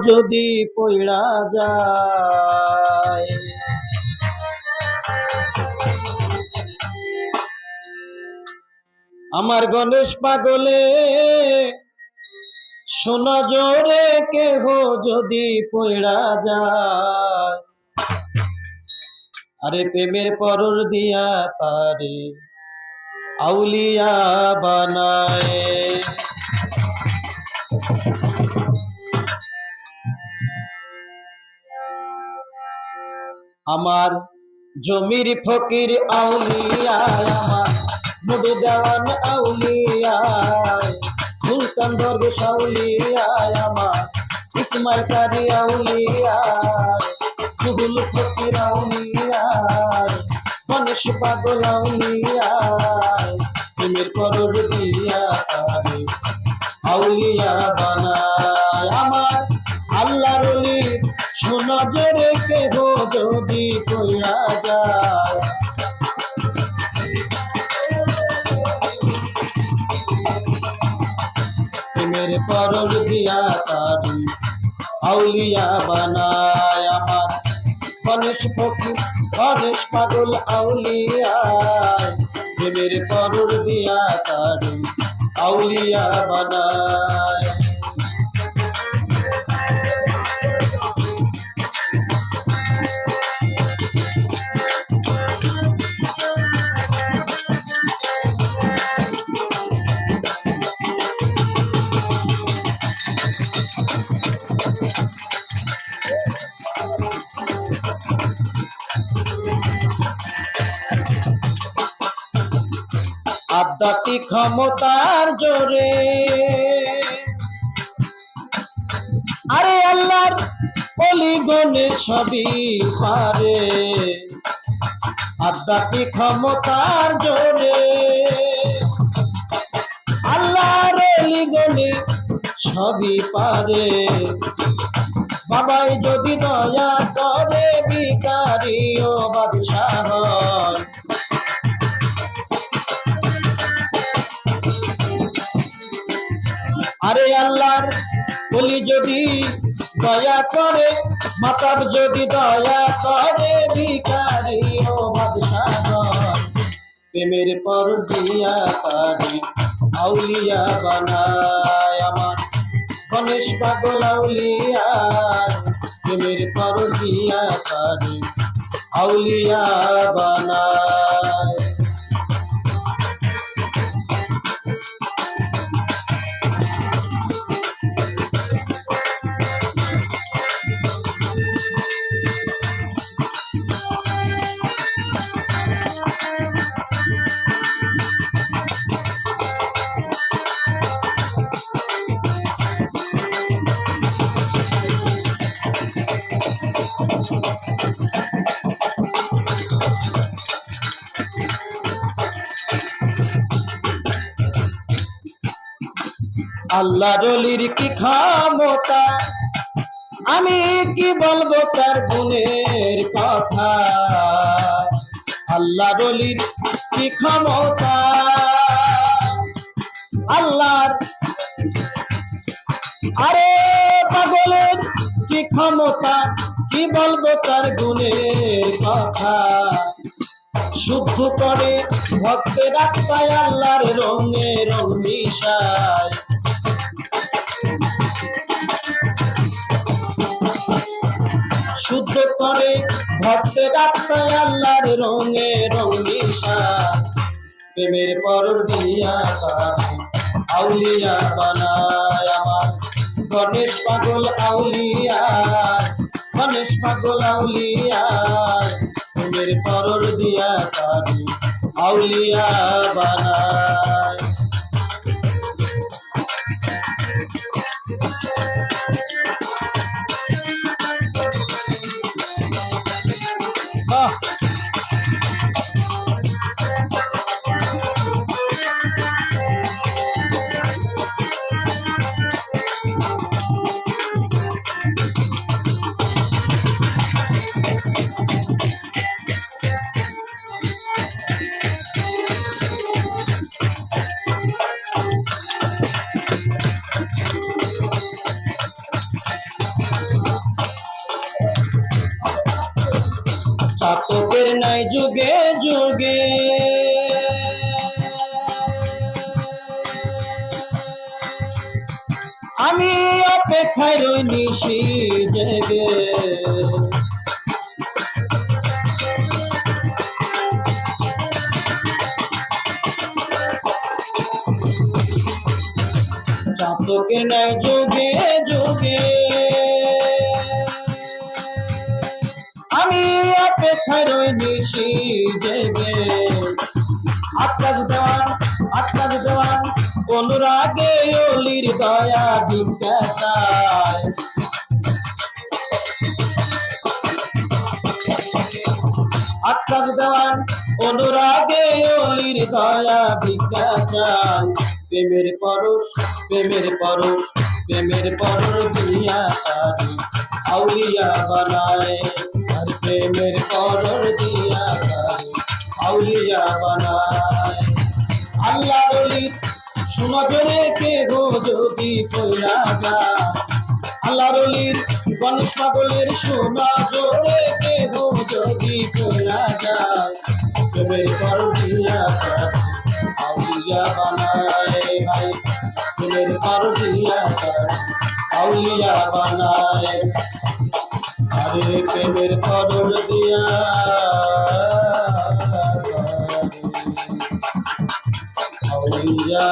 যদি পইড়া যায়। আমার গণেশ পাগলে শোনা জোরে কেহ যদি পইড়া যায়। আরে প্রেমের পরর দিয়া তারে আউলিয়া বানায়। আমার জমির ফকির আউলিয়া, আমার মুড়ি দেওয়ান আউলিয়া, সুলতান দরবেশ আউলিয়া, আমার ইসমাইল কারি আউলিয়া, সুহুল ফকির আউলিয়া, গণেশ পাগল আউলিয়া, প্রেমের পরর দিয়া তারে আউলিয়া বানায়। আমার আল্লাহর ওলি শোনা জোরে কেহ যদি পইড়া যায়। প্রেমের পরর দিয়া তারে আউলিয়া বানায়। আমার গণেশ ফকির গণেশ পাগল আউলিয়া, প্রেমের পরর দিয়া তারে আউলিয়া বানায়। আধ্যাত্মিক ক্ষমতার জোরে আরে আল্লাহর ওলি গণেশ সবই পারে। আধ্যাত্মিক ক্ষমতার জোরে আল্লাহর ওলি গণেশ সবই পারে। বাবাই যদি দয়া করে ভিখারি ও বাদশাহ হয়। আরে আল্লাহর ওলি যদি দয়া করে, মাতাব যদি দয়া করে ভিখারি ও বাদশাহ হয়। প্রেমের পরর দিয়া তারে আউলিয়া বানায়। আমার গণেশ পাগল আউলিয়া, প্রেমের পরর দিয়া তারে আউলিয়া বানায়। আল্লাহর ওলির কি ক্ষমতা, আমি কি বলবো তার গুণের কথা। আল্লাহর ওলির কি ক্ষমতা, আল্লাহর আরে পাগলের কি ক্ষমতা, কি বলবো তার গুণের কথা। শুদ্ধ করে ভক্তের আত্মায় আল্লাহর রঙে রং মিশায়। শুদ্ধ করে ভক্তের আত্মায় আল্লাহর রঙে রং মিশায়। প্রেমের পরর দিয়া তারে আউলিয়া বানায়। আমার গণেশ পাগল আউলিয়া, গণেশ পাগল আউলিয়া, প্রেমের পরর দিয়া তারে আউলিয়া বানায়। নাই যুগে যুগে আমি অপেক্ষায় রই নিশি জেগে চাতকে নাই যুগে যুগে আমি অপেক্ষায় রই নিশি জেগে আত্মাজ দেওয়ান অনুরাগে অলির দয়া ভিক্ষা চায় আত্মাজ দেওয়ান অনুরাগে অলির দয়া ভিক্ষা চায় প্রেমের পরশ দিয়া তারি আউলিয়া বানায় আর প্রেমের পরশ দিয়া তারি আউলিয়া বানায় আল্লাহ রলির সুনজরে কে গো যদি কইরা যায় আল্লাহ রলির গণেশ পাগলের সুনজরে কে গো যদি কইরা যায় প্রেমের পরশ দিয়া তারি আউলিয়া বানায় ভাই প্রেমের পরশ দিয়া তারি আউলিয়া বানায় আরে প্রেমের পরশ দিয়া আউলিয়া